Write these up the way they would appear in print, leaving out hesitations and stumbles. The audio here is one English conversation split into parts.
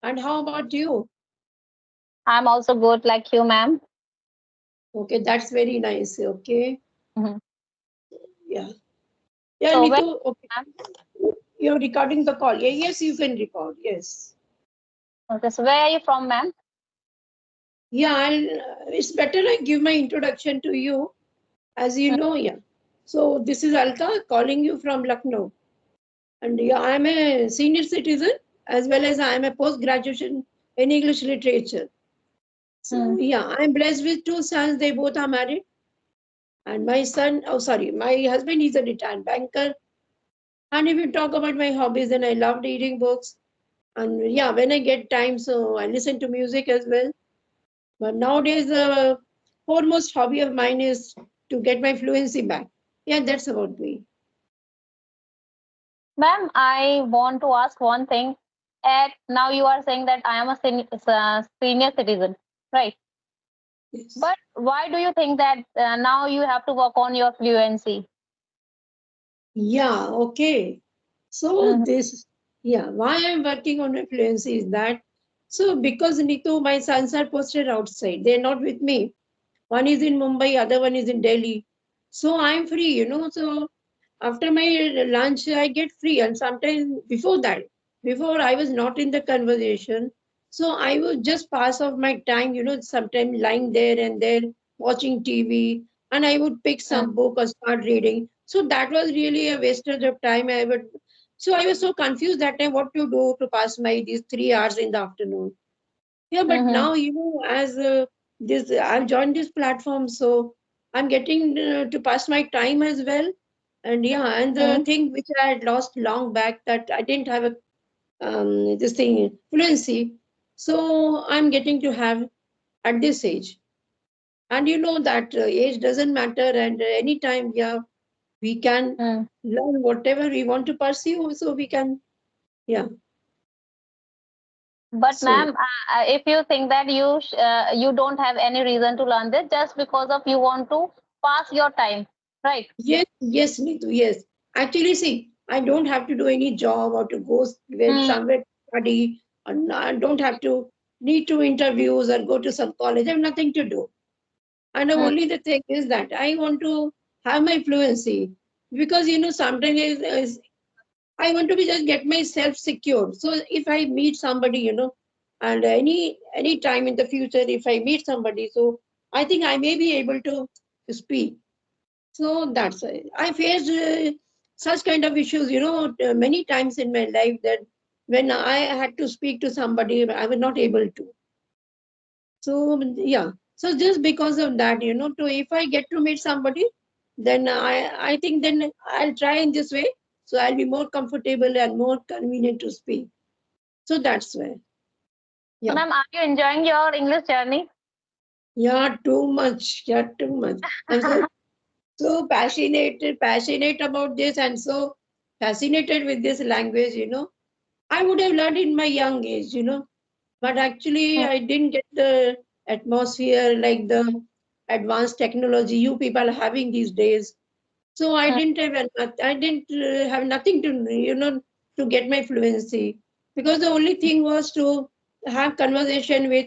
And how about you? I'm also good like you, ma'am. Okay, that's very nice. Okay. Mhm. Yeah. Yeah, So, where, Nitu, okay. ma'am? You're recording the call. Yeah, yes, you can record. Yes. Okay, so where are you from, ma'am? Yeah, it's better I give my introduction to you. As you Mm, know, yeah. So this is Alka calling you from Lucknow. And yeah, I'm a senior citizen as well as I'm a post-graduation in English literature. So mm. yeah, I'm blessed with two sons. They both are married. And my son, oh sorry, my husband is a retired banker. And if you talk about my hobbies, then I love reading books. And yeah, when I get time, so I listen to music as well. But nowadays, the foremost hobby of mine is to get my fluency back. Yeah, that's about me. Ma'am, I want to ask one thing. At now, you are saying that I am a senior citizen, right? Yes. But why do you think that now you have to work on your fluency? Yeah, okay. So Mm-hmm. this, yeah, why I'm working on my fluency is that, so because Nitu, my sons are posted outside. They're not with me. One is in Mumbai, other one is in Delhi. So I'm free, So after my lunch, I get free. And sometimes before that, before I was not in the conversation. So I would just pass off my time, sometimes lying there and there watching TV. And I would pick some book or start reading. So that was really a wastage of time. So I was so confused that time what to do to pass my these 3 hours in the afternoon. Yeah, but Mm-hmm. now, as this, I've joined this platform, so I'm getting to pass my time as well. And yeah, and the Mm-hmm. thing which I had lost long back that I didn't have a this thing fluency, so I'm getting to have at this age. And you know that age doesn't matter, and anytime, yeah, we can Mm. learn whatever we want to pursue, so we can, yeah. But So ma'am, if you think that you don't have any reason to learn this just because of you want to pass your time, right? yes, yes, Neetu, yes. Actually, see, I don't have to do any job or to go Mm. somewhere to study, and I don't have to need to interviews or go to some college. I have nothing to do. And Mm. only the thing is that I want to have my fluency because sometimes I want to be just get myself secured. So if I meet somebody, and any time in the future, if I meet somebody, so I think I may be able to speak. So that's it. I faced such kind of issues, many times in my life that when I had to speak to somebody, I was not able to. So yeah. So just because of that, to if I get to meet somebody, then I think then I'll try in this way. So I'll be more comfortable and more convenient to speak. So that's why. So Yeah. ma'am, are you enjoying your English journey? Yeah, too much. Yeah, too much. I'm so passionate about this and so fascinated with this language, I would have learned in my young age, but actually Mm. I didn't get the atmosphere like the advanced technology you people are having these days. So I Mm. didn't have I didn't have nothing to to get my fluency because the only thing was to have conversation with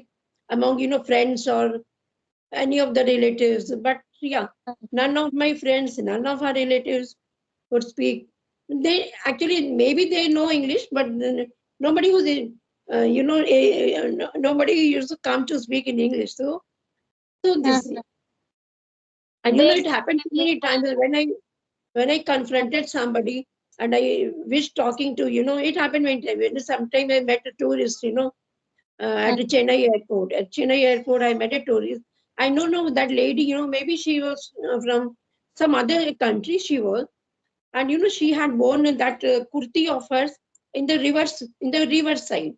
among friends or any of the relatives. But yeah, none of my friends, none of our relatives would speak. They actually maybe they know English, but nobody was in, nobody used to come to speak in English. So Mm. this, and They it happened too speak many times that when I confronted somebody and I wish talking to, it happened many times. Sometime I met a tourist, at mm, the Chennai airport. At Chennai airport, I met a tourist. I don't know that lady, maybe she was from some other country, she was. And, she had worn that kurti of hers in the reverse side.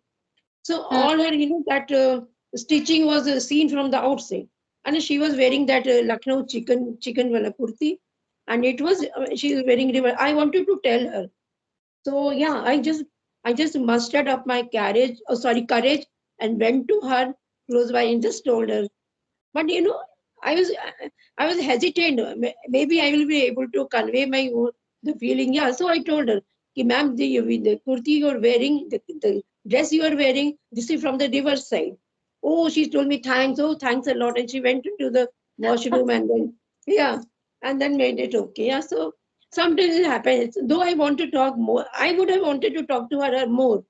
So mm, all her, that stitching was seen from the outside. And she was wearing that Lucknow chicken wala kurti. And it was, she was wearing reverse. I wanted to tell her. So yeah, I just mustered up my courage and went to her close by and just told her. But I was I was hesitant. Maybe I will be able to convey the feeling. Yeah, so I told her, "Ki, ma'am, the kurti you're wearing, the dress you are wearing, this is from the reverse side. Oh, she told me thanks. Oh, thanks a lot. And she went into the washroom and then, yeah, and then made it okay. Yeah, so sometimes it happens. Though I want to talk more, I would have wanted to talk to her more,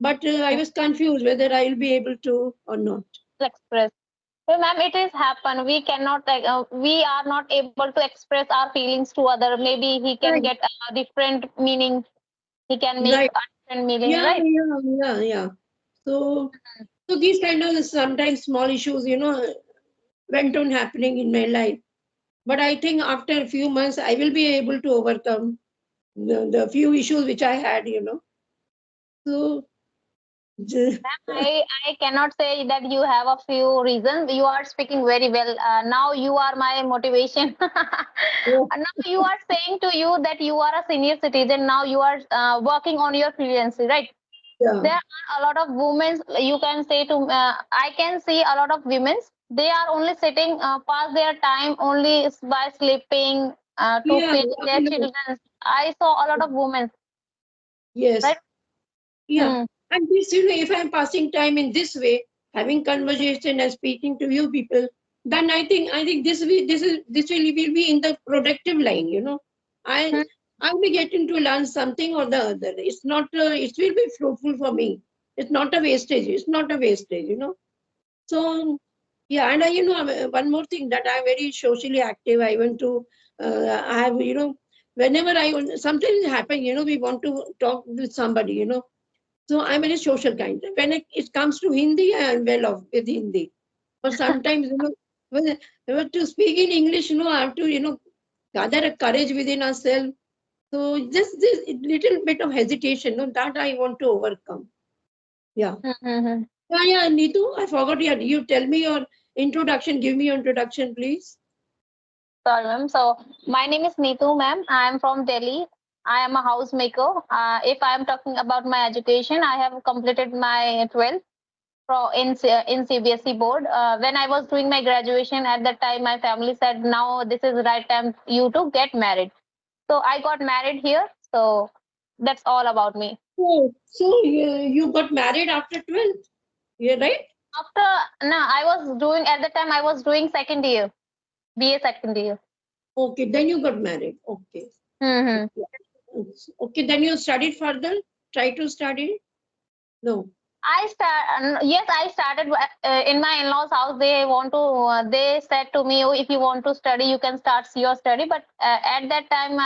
but I was confused whether I will be able to or not. Express. So, ma'am, it is happen. We cannot, like, we are not able to express our feelings to other. Maybe he can Right, get a different meaning. He can make right. a different meaning, Yeah, right? yeah, yeah, yeah. So, so these kind of sometimes small issues, went on happening in my life. But I think after a few months, I will be able to overcome the few issues which I had. So, j- I cannot say that you have a few reasons. You are speaking very well. Now you are my motivation. Now you are saying to you that you are a senior citizen. Now you are working on your fluency, right? yeah, There are a lot of women. You can say to I can see a lot of women. They are only sitting pass their time only by sleeping to yeah, feed I their know. children. I saw a lot of women, Yes, right? yeah. Hmm. And this, if I'm passing time in this way, having conversation and speaking to you people, then I think this will be in the productive line. I Hmm. I'll be getting to learn something or the other. It's not. It will be fruitful for me. It's not a wastage. It's not a wastage. So yeah, and one more thing that I'm very socially active. I want to. I have whenever sometimes it happen. We want to talk with somebody. So I'm very social kind. When it comes to Hindi, I am well off with Hindi. But sometimes, when to speak in English, I have to, gather a courage within ourselves. So just this little bit of hesitation, that I want to overcome. Yeah. Hmm. Hmm, hmm. Yeah, yeah, Neetu, I forgot you tell me your introduction. Give me your introduction, please. Sorry, ma'am. So my name is Neetu, ma'am. I am from Delhi. I am a housemaker. If I am talking about my education, I have completed my 12th in CBSE board. When I was doing my graduation, at that time, my family said, "Now this is the right time you to get married." So I got married here. So that's all about me. Oh, so you got married after 12th. Yeah, right? After no, I was doing at the time I was doing second year, BA second year. Okay, then you got married. Okay. Hmm. Okay. Okay, then you studied further? Try to study? No. Yes, I started in my in-laws' house. They want to. They said to me, "Oh, if you want to study, you can start your study." But at that time,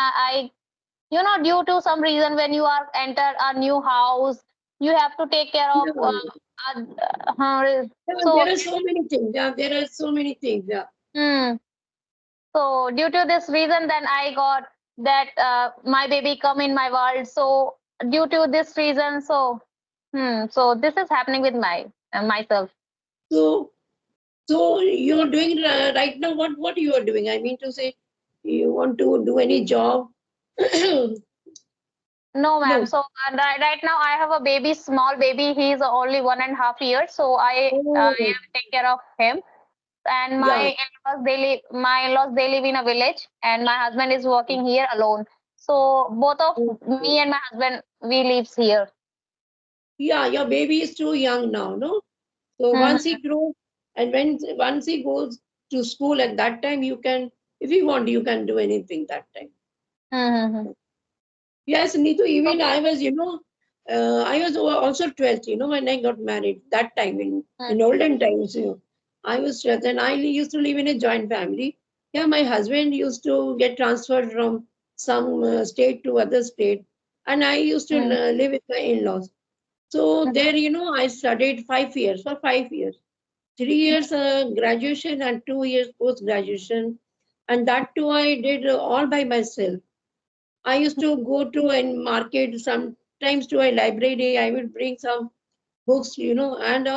due to some reason, when you are enter a new house, you have to take care of. Yeah. Yeah, So, there are so many things. Yeah, there are so many things. Yeah. hmm, so due to this reason, then I got that my baby come in my world. So due to this reason, so this is happening with myself. So, so you're doing right now. What you are doing? I mean to say, you want to do any job? No, ma'am. No. So right now I have a baby, small baby. He is only 1.5 years. So I Oh, take care of him. And yeah. my in-laws they live in a village, and my husband is working here alone. So both of Okay. me and my husband we lives here. Yeah, your baby is too young now, no? So Hmm. once he grows, and once he goes to school, at that time you can, if you want, you can do anything that time. Hmm. Hmm. Yes, Neetu, So, even I was also 12th, when I got married. That time, in hmm, olden times, I was 12th and I used to live in a joint family. Yeah, my husband used to get transferred from some state to other state, and I used to hmm, live with my in-laws. So hmm, there, I studied 5 years, for 5 years. 3 years graduation and 2 years post-graduation. And that too I did all by myself. I used to go to a market, sometimes to a library. I would bring some books, and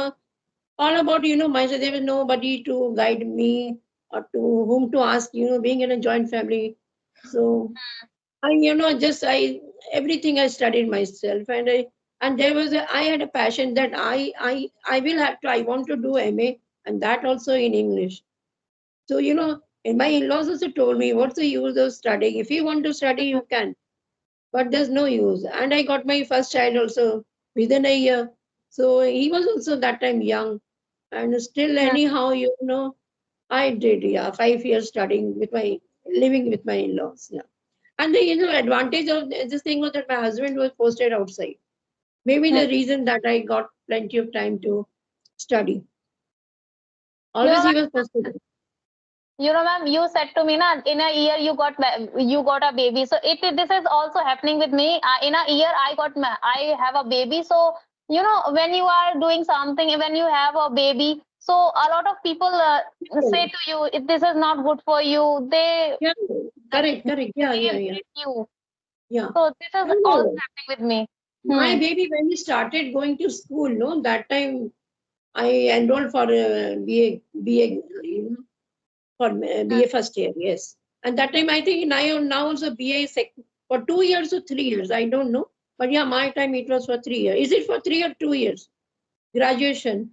all about, myself. There was nobody to guide me or to whom to ask, being in a joint family. So everything I studied myself, and I had a passion that I will have to. I want to do MA, and that also in English. So and my in-laws also told me, what's the use of studying? If you want to study, you can, but there's no use. And I got my first child also within a year. So he was also that time young, and still Hmm. anyhow, I did, yeah, 5 years studying living with my in-laws, yeah. And the advantage of this thing was that my husband was posted outside. Maybe Hmm. the reason that I got plenty of time to study. You Always know, he was posted. ma'am, you said to me, na, in a year you got a baby. So this is also happening with me. In a year, I have a baby. So when you are doing something, when you have a baby, so a lot of people say to you, if this is not good for you, Yeah, correct, correct. Yeah, they yeah, yeah, hate you. yeah. So this is I also know. happening with me. My Hmm. baby, when he started going to school, no, that time I enrolled for BA, for BA first year, yes. And that time I think now also BA for 2 years or 3 years, I don't know. But yeah, my time it was for 3 years. Is it for 3 or 2 years? Graduation.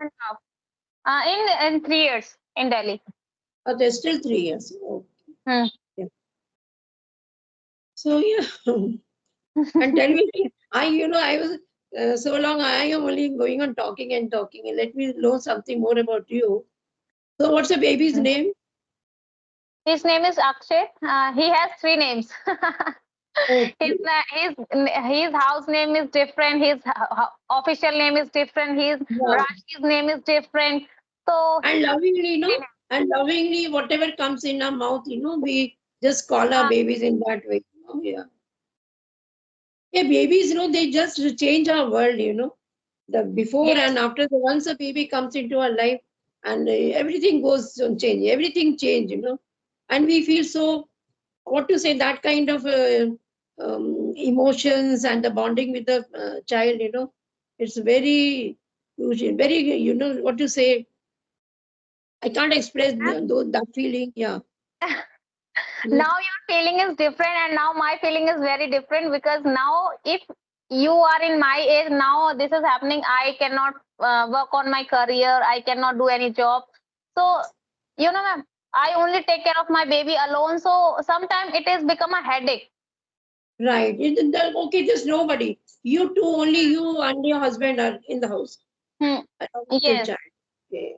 In 3 years in Delhi. But there's still 3 years. Oh, Hmm. yeah. So yeah. And tell me, I was so long, I am only going on talking and talking. And let me know something more about you. So what's the baby's name? His name is Akshay. He has three names. Okay. His house name is different. His official name is different. His Yeah. Rashi's name is different. So And lovingly, and lovingly, whatever comes in our mouth, we just call our uh, babies in that way. Yeah. Yeah, babies, they just change our world, The before yes, and after, the once a baby comes into our life, and everything goes on change. Everything change. And we feel so, what to say, that kind of emotions and the bonding with the child. It's very, very, what to say, I can't express that feeling. Yeah. Yes. now your feeling is different, and now my feeling is very different because now if you are in my age, now this is happening. I cannot work on my career. I cannot do any job. So ma'am, I only take care of my baby alone. So sometimes it has become a headache. Right. Okay, there's nobody. You two, only you and your husband are in the house Hmm. along with your Yes. child. Okay.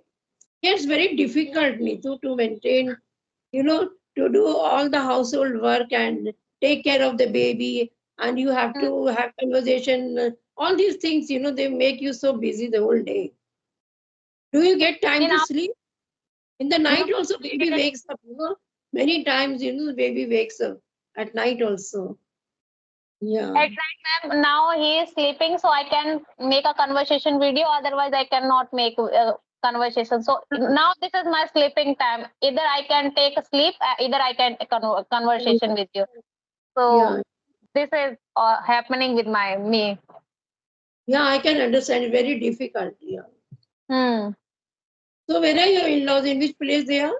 Yeah, it's very difficult, Neetu, to maintain, to do all the household work and take care of the baby, and you have Hmm. to have conversation. All these things, they make you so busy the whole day. Do you get time In to our sleep? In the no, night also, baby wakes up. Many times, the baby wakes up at night also. Yeah. at night, ma'am, now he is sleeping, so I can make a conversation video. Otherwise, I cannot make a conversation. So now this is my sleeping time. Either I can take a sleep, either I can conversation with you. Yeah. So this is happening with me. Yeah, I can understand. It's very difficult. Yeah. Hmm. So where are your in-laws? In which place they are?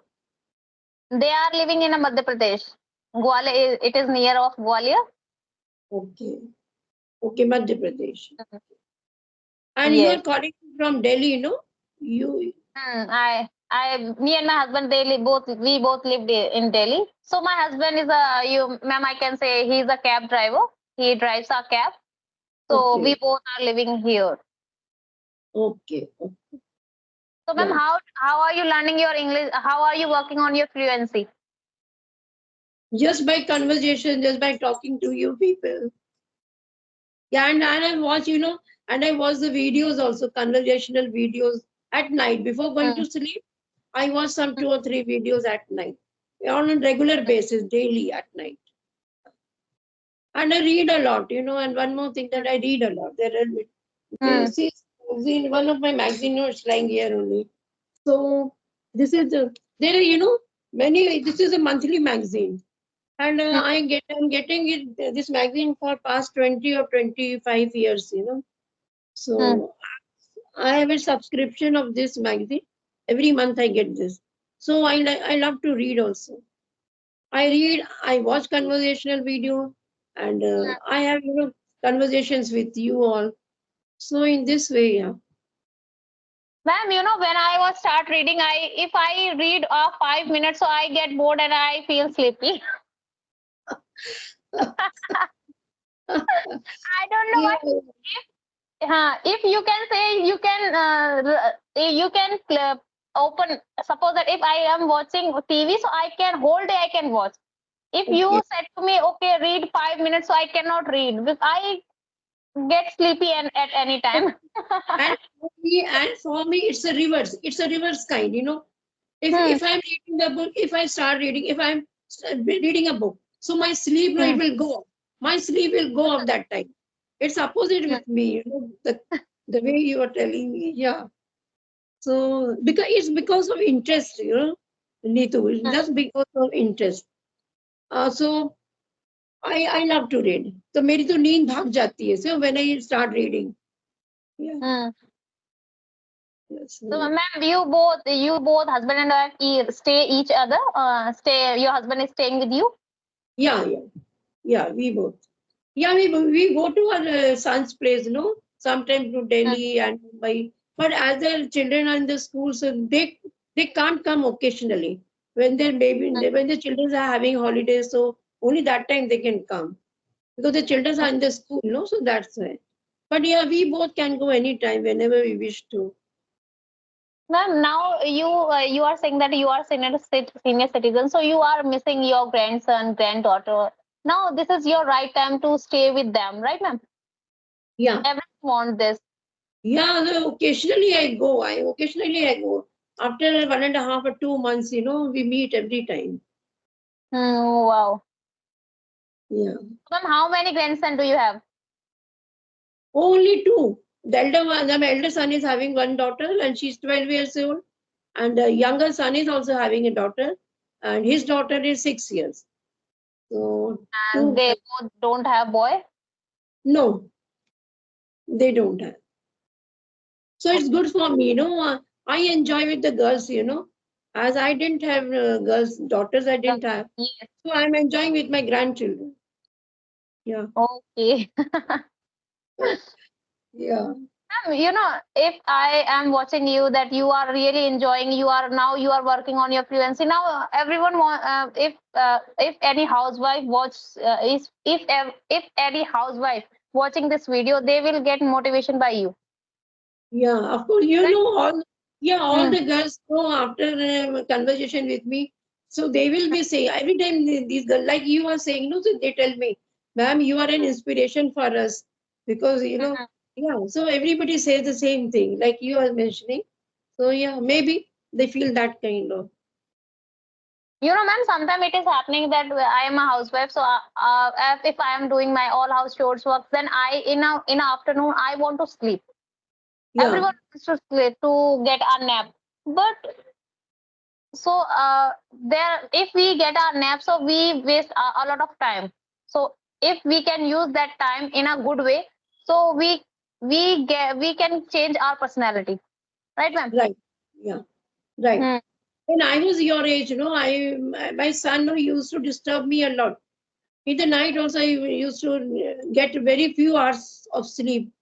They are living in a Madhya Pradesh. Gwalior, it is near of Gwalior. Okay. Okay, Madhya Pradesh. Mhm. And you are Yes. calling from Delhi? You. Me and my husband, we both lived in Delhi. So my husband is ma'am, I can say he's a cab driver. He drives a cab. So we Okay. both are living here. Okay. So ma'am, Yeah. how are you learning your English? How are you working on your fluency? Just by conversation, just by talking to you people. Yeah, and I watch, and I watch the videos also, conversational videos at night. Before going Hmm. to sleep, I watch some 2 or 3 videos at night. On a regular basis, daily at night. And I read a lot, and one more thing that I read a lot. Hmm. This is in one of my magazine notes lying here only. So this is there are, many. This is a monthly magazine, and Hmm. I'm getting this magazine for past 20 or 25 years. Hmm. So I have a subscription of this magazine. Every month I get this. So I love to read also. I read, I watch conversational video, and I have conversations with you all. So in this way, yeah. Ma'am, when I was start reading, if I read 5 minutes, so I get bored and I feel sleepy. I don't know Yeah, why. If you can say, you can open. Suppose that if I am watching TV, so I can whole day I can watch. If Okay. you said to me, okay, read 5 minutes, so I cannot read because I get sleepy and at any time. And for me, it's a reverse. It's a reverse kind. Hmm, If I'm reading the book, if I start reading, if I'm reading a book, so my sleep, hmm, it will go off. My sleep will go off that time. It's opposite hmm, with me. The way you are telling me. Yeah. So because of interest, Neetu. It's hmm. just because of interest. So I love to read. So मेरी तो नींद भाग जाती है. So when I start reading. Yeah. Hmm. Yes. So, ma'am, you both, husband and wife, stay each other. Stay. Your husband is staying with you. Yeah. Yeah. Yeah. We both. Yeah, we go to our son's place, sometimes to Hmm, Delhi and Mumbai. But as their children are in the school, so they can't come occasionally. When their baby, hmm, when the children are having holidays, so only that time they can come because the children hmm. are in the school, so that's why. But yeah, we both can go anytime whenever we wish to. Ma'am, now you are saying that you are senior citizen, so you are missing your grandson, granddaughter. Now this is your right time to stay with them, right, ma'am? Yeah, Everyone want this. yeah. So occasionally I go. Occasionally I go. After 1.5 or 2 months, we meet every time. Wow. Yeah. Ma'am, how many grandson do you have? Only two. My elder son is having one daughter and she's 12 years old. And the younger son is also having a daughter and his daughter is 6 years. So, And two, they both don't have boy. no, they don't have. So it's Okay. good for me, I enjoy with the girls, as I didn't have girls, daughters I didn't have. Yes. So I'm enjoying with my grandchildren. Yeah, Okay. yeah, If I am watching you, that you are really enjoying, you are working on your fluency. Now, everyone want, if any housewife if any housewife watching this video, they will get motivation by you, yeah. Of course, right? all Hmm. the girls know after conversation with me. So they will be saying every time these girls, like you are saying, so they tell me, ma'am, you are an inspiration for us because Mhm. yeah. So everybody says the same thing, like you are mentioning. So yeah, maybe they feel that kind of. Ma'am, sometimes it is happening that I am a housewife, so if I am doing my all house chores work, then in a afternoon I want to sleep. Yeah, Everyone wants to sleep to get a nap, but so there if we get our nap, so we waste a lot of time. So if we can use that time in a good way, so we can change our personality, right, ma'am? right. Yeah, right. Hmm. When I was your age, my son used to disturb me a lot. In the night also, I used to get very few hours of sleep.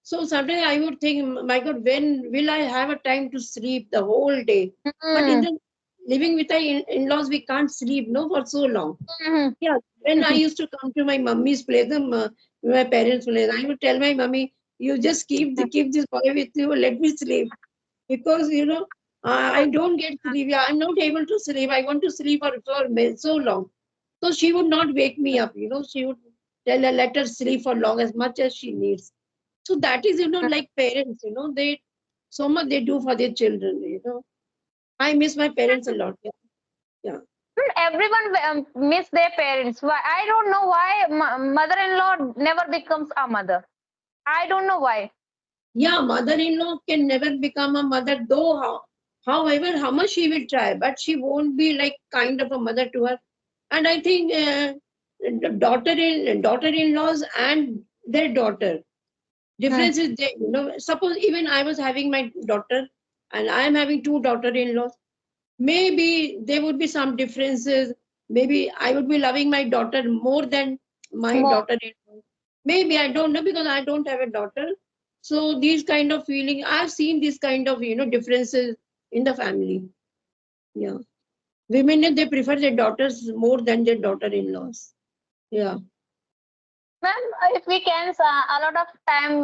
So sometimes I would think, my God, when will I have a time to sleep the whole day? But in Hmm. the living with our in-laws, we can't sleep, no, for so long. Hmm. Yeah, when I used to come to my mummy's place, my parents' place, I would tell my mummy, you just keep this boy with you, let me sleep because I don't get sleep. Yeah, I'm not able to sleep. I want to sleep for so long. So she would not wake me up. She would tell her let her sleep for long as much as she needs. So that is like parents. They so much they do for their children. I miss my parents a lot. Yeah, yeah. Everyone miss their parents. Why? I don't know why mother-in-law never becomes a mother. I don't know why. Yeah, mother-in-law can never become a mother, though however, how much she will try, but she won't be like kind of a mother to her. And I think daughter-in-laws and their daughter Hmm. difference is there. Suppose even I was having my daughter, and I am having two daughter-in-laws. Maybe there would be some differences. Maybe I would be loving my daughter more than my More. daughter-in-law. Maybe I don't know because I don't have a daughter. So these kind of feeling, I've seen this kind of differences in the family. Yeah, women they prefer their daughters more than their daughter-in-laws. Yeah, Ma'am, if we can, a lot of time,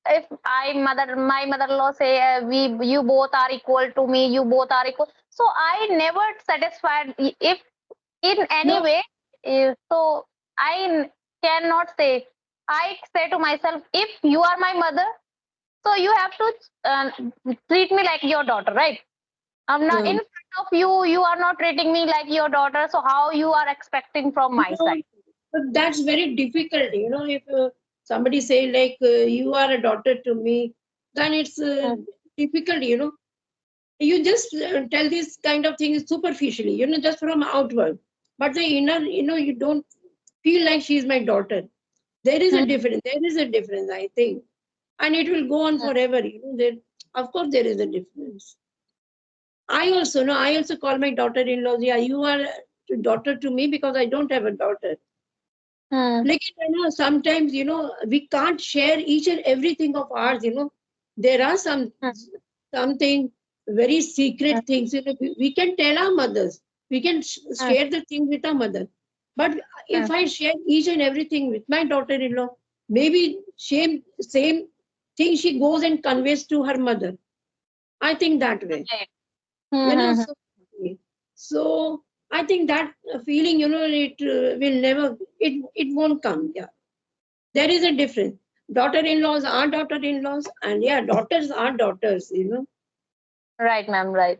if my mother-in-law say, you both are equal to me, you both are equal. So I never satisfied if in any No, way. So I cannot say. I say to myself, if you are my mother, so you have to uh, treat me like your daughter, right? I'm not in no, front of you. You are not treating me like your daughter. So how you are expecting from my no, side? but that's very difficult. If somebody say like you are a daughter to me, then it's difficult. You just tell this kind of things superficially. Just from outward, but the inner, you don't feel like she is my daughter. There is a Mm, difference. There is a difference, I think, and it will go on mm, forever. Of course, there is a difference. I also know. I also call my daughter-in-law. Yeah, you are a daughter to me because I don't have a daughter. mm, Like, sometimes, we can't share each and everything of ours. There are mm, something very mm, secret things. We can tell our mothers. We can mm, share the thing with our mother. But mm. if I share each and everything with my daughter-in-law, maybe same thing she goes and conveys to her mother. I think that way. Right. you know Mm, so, so I think that feeling, it will never, it won't come. Yeah, there is a difference. Daughter-in-laws are daughter-in-laws, and yeah, daughters are daughters. right, ma'am. Right.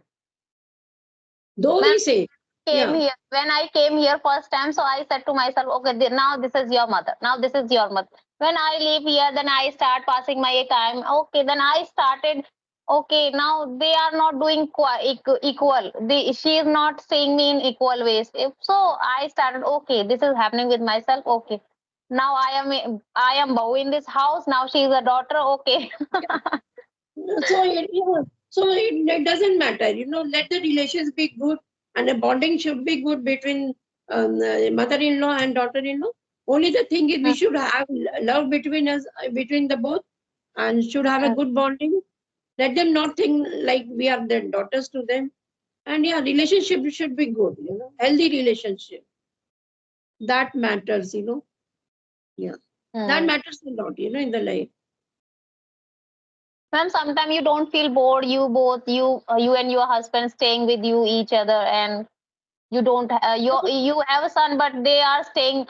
Though Ma'am, we say, came yeah, here when I came here first time. So I said to myself, okay, now this is your mother. Now this is your mother. When I leave here, then I start passing my time. Okay, then I started. Okay, now they are not doing equal. She is not seeing me in equal ways. If so, I started. Okay, this is happening with myself. Okay, now I am bow in this house. Now she is a daughter. Okay. so it doesn't matter. Let the relations be good, and the bonding should be good between mother-in-law and daughter-in-law. Only the thing is, we should have love between us, between the both, and should have a good bonding. Let them not think like we are their daughters to them. And yeah, relationship should be good. Healthy relationship. That matters. Yeah, that Hmm. matters a lot. In the life. Ma'am, sometimes you don't feel bored. You and your husband staying with you each other, and you don't. You have a son, but they are staying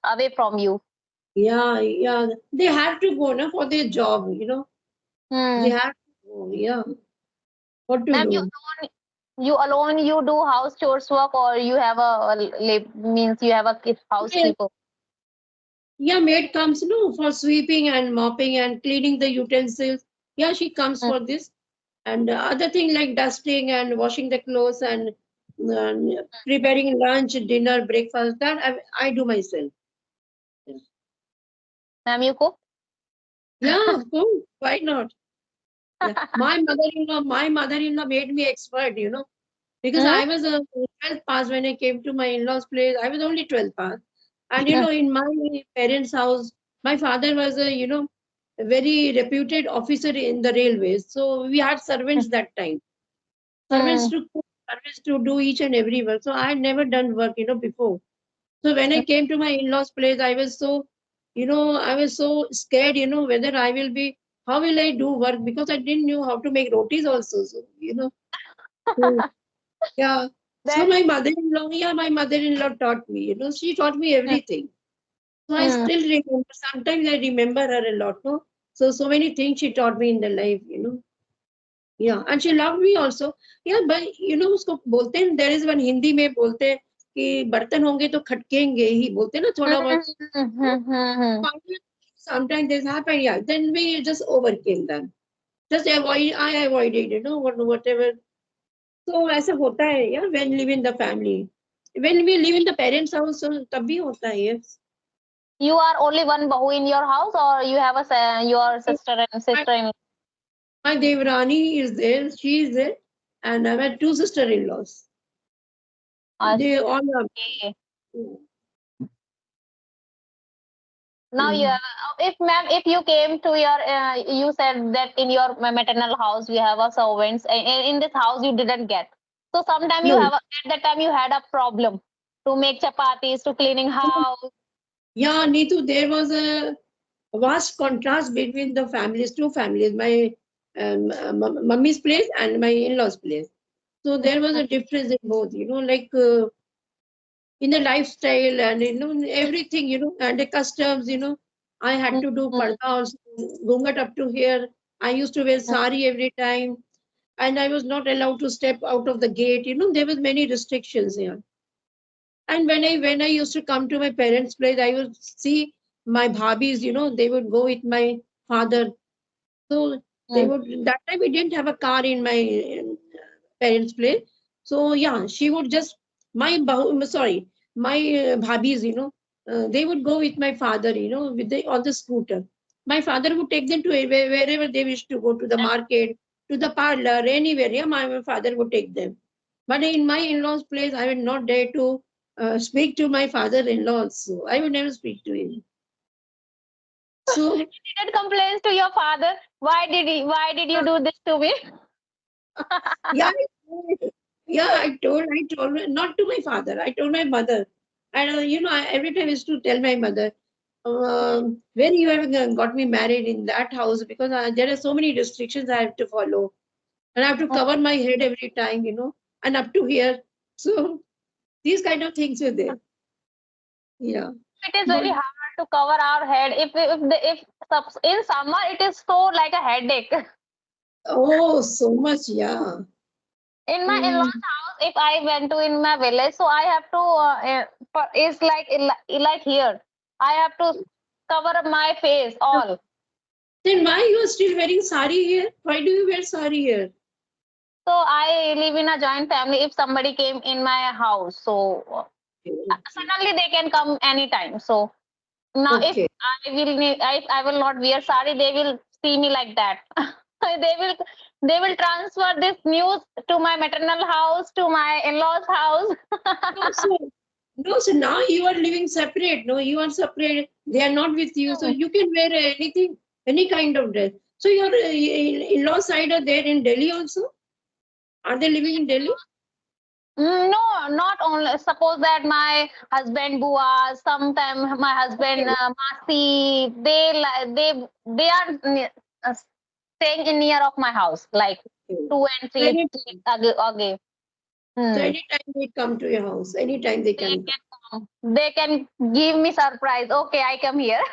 away from you. Yeah, yeah. They have to go now for their job. They Hmm. have to go. Yeah. What to Ma'am, do? you alone. You do house chores work, or you have means you have a Yeah, housekeeper. yeah, maid comes, for sweeping and mopping and cleaning the utensils. Yeah, she comes Hmm. for this. And other thing like dusting and washing the clothes and preparing lunch, dinner, breakfast, that I do myself. Ma'am, you cook. Yeah, of course. Why not? Yeah. My mother-in-law made me expert. Because Hmm? I was a 12th pass when I came to my in-laws' place. I was only 12th pass. And, Hmm. in my parents' house, my father was a very reputed officer in the railways. So we had servants that time. Servants Hmm. to cook, servants to do each and every work. So I had never done work, before. So when I came to my in-laws' place, I was so scared, whether I will be, how will I do work? Because I didn't know how to make rotis also. So, yeah. So That. my mother-in-law taught me. She taught me everything. So I Hmm. still remember. Sometimes I remember her a lot. No. So many things she taught me in the life. Yeah, and she loved me also. Yeah, but उसको बोलते हैं, there is one Hindi में बोलते हैं कि बर्तन होंगे तो खटकेंगे ही, बोलते हैं ना थोड़ा Hmm. बहुत. Hmm. Hmm. Hmm. Sometimes this happened. Yeah, then we just overcame them. Just I avoided. Whatever. So ऐसा होता है यार, when live in the family. When we live in the parents' house, so तब भी होता है. Yes. You are only one bahu in your house, or you have your sister and My, sister in. my Devrani is there. She is there, and I have two sister-in-laws. They all are. Okay. Mm, Now, mm. yeah, if ma'am, if you came to your, you said that in your maternal house you have a servants. In this house you didn't get. So sometime you No, have at that time you had a problem to make chapatis, to cleaning house. Yeah, Neetu, there was a vast contrast between the families, two families, my mummy's place and my in-laws' place. So there was a difference in both, like in the lifestyle and everything, and the customs, I had to do parda also, gungat up to here. I used to wear sari every time, and I was not allowed to step out of the gate. There was many restrictions here. And when I used to come to my parents' place, I would see my bhabis, they would go with my father. So they would, that time we didn't have a car in my parents' place. So yeah, she would just, my bhabis, they would go with my father, on the scooter. My father would take them to wherever they wish to go, to the market, to the parlor, anywhere. Yeah, my father would take them. But in my in-laws' place, I would not dare to speak to my father-in-law. So I would never speak to him. So Didn't complain to your father. Why did you do this to me? yeah, yeah, I told, not to my father, I told my mother. And, every time I used to tell my mother, when you have got me married in that house, because there are so many restrictions I have to follow. And I have to cover my head every time, and up to here. So these kind of things were there. Yeah. It is But, very hard to cover our head. If in summer it is so like a headache. oh, so much, yeah. In my Mm, in-laws house, if I went to in my village, so I have to it's like here. I have to cover up my face all. then why you are still wearing sari here? Why do you wear sari here? So I live in a joint family. If somebody came in my house, so Okay. suddenly they can come anytime. So now if Okay. I will not wear sari, they will see me like that. they will they will transfer this news to my maternal house, to my in-laws house. No, so now you are living separate. No, you are separate. They are not with you. So you can wear anything, any kind of dress. So your in-law side are there in Delhi also? Are they living in Delhi? No, not only. Suppose that my husband Bua, sometime my husband Okay. Masi, they are uh, staying in near of my house, like Okay. 2 and 3 Anytime. okay. So Hmm. anytime they come to your house, anytime they They can can come. They can give me surprise. Okay, I come here.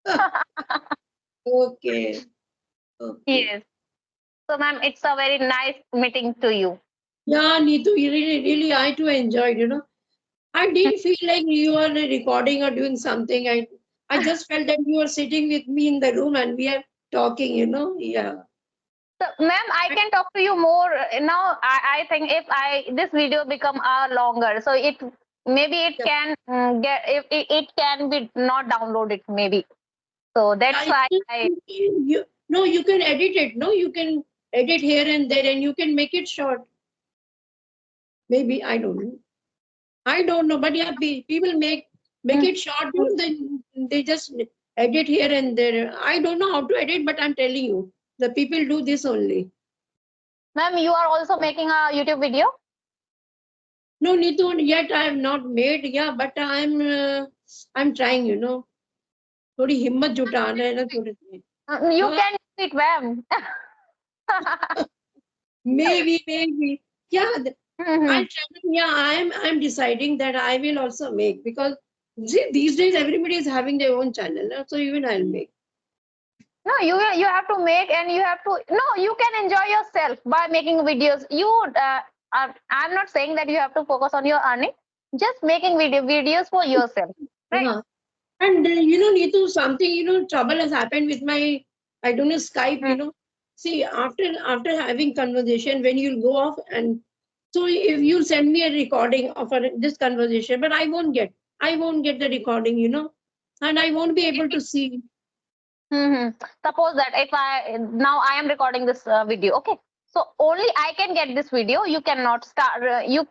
come. Okay. Okay. Yes. So, ma'am, it's a very nice meeting to you. Yeah, Neetu, you really, really, I too enjoyed, I didn't feel like you were recording or doing something. I just felt that you were sitting with me in the room and we are talking, Yeah. So, ma'am, I can talk to you more now. I think if I this video become longer, so it maybe it Yeah. can get if it can be not downloaded maybe. So Yeah, that's why I no, you can edit it. No, you can edit here and there and you can make it short. Maybe, I don't know. I don't know, but yeah, people make Mm. it short, then they just edit here and there. I don't know how to edit, but I'm telling you, the people do this only. ma'am, you are also making a YouTube video. No, Neetu, yet I have not made. Yeah, but I'm trying. थोड़ी हिम्मत जुटाना है ना थोड़ी सी. You हाँ, can do it, ma'am. maybe. Yeah, Mhm. I'll try. Yeah, I'm deciding that I will also make, because see, these days everybody is having their own channel, so even I'll make. No, you have to make and you have to no. You can enjoy yourself by making videos. I'm not saying that you have to focus on your earning. Just making videos for yourself, right? Yeah. And Neetu, something, trouble has happened with my, I don't know, Skype, Mm. See, after having conversation, when you'll go off, and so if you send me a recording of this conversation, but I won't get the recording, and I won't be able to see. Hmm. Suppose that if I now I am recording this video, okay. So only I can get this video. You cannot start. You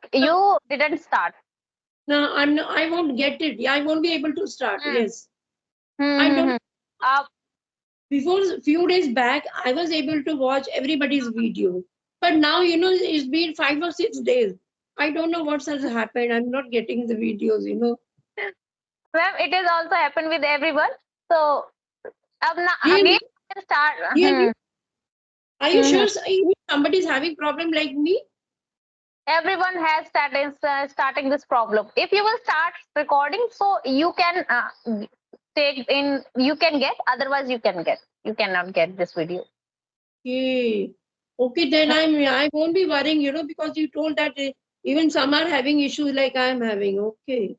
didn't start. No, I won't get it. Yeah, I won't be able to start. Mm. Yes. I don't. Mm-hmm. Uh, Before a few days back, I was able to watch everybody's video. But now, it's been 5 or 6 days. I don't know what has happened. I'm not getting the videos. Ma'am, it is also happened with everyone. So again, Really? we can start. Really? Are you Hmm. sure somebody is having problem like me? Everyone has starting this problem. If you will start recording, so you can take in, you can get, otherwise you cannot get this video. Okay. Okay, then I won't be worrying, because you told that even some are having issues like I am having. Okay.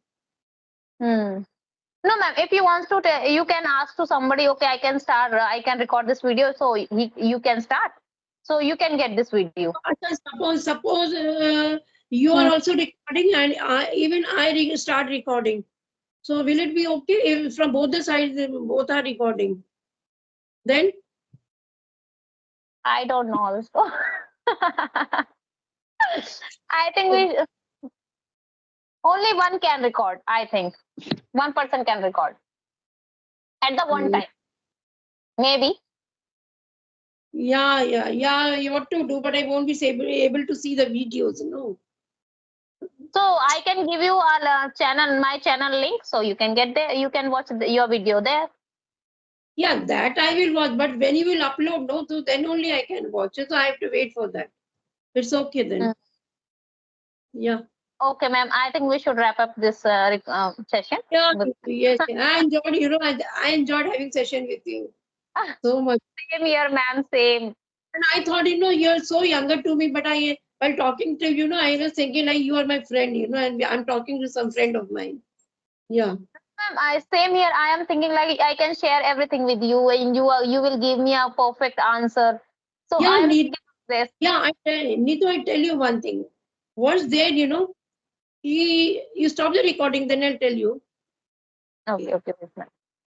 Hmm. No, ma'am. If you want to, you can ask to somebody. Okay, I can start. I can record this video, so you can start. So you can get this video. Acha, suppose you are Hmm. also recording and even I start recording. So will it be okay if from both the sides both are recording? Then I don't know also. I think we only one can record. I think one person can record at the one okay. time. Maybe. Yeah. You what to do, but I won't be able to see the videos. No. So I can give you our channel, my channel link, so you can get there. You can watch your video there. Yeah, that I will watch. But when you will upload, no, so then only I can watch it. So I have to wait for that. It's okay then. Mm. Yeah. Okay, ma'am. I think we should wrap up this session. Yeah. With Yes. I enjoyed. I enjoyed having session with you so much. same here, ma'am. Same. And I thought, you're so younger to me, but while talking to you, I was thinking like you are my friend, and I'm talking to some friend of mine. Yeah. Ma'am, I same here. I am thinking like I can share everything with you, and you will give me a perfect answer. So Yeah, I am thinking this. Neetu, I tell you one thing. What's there, you stop the recording, then I'll tell you. Okay, okay, yes, ma'am.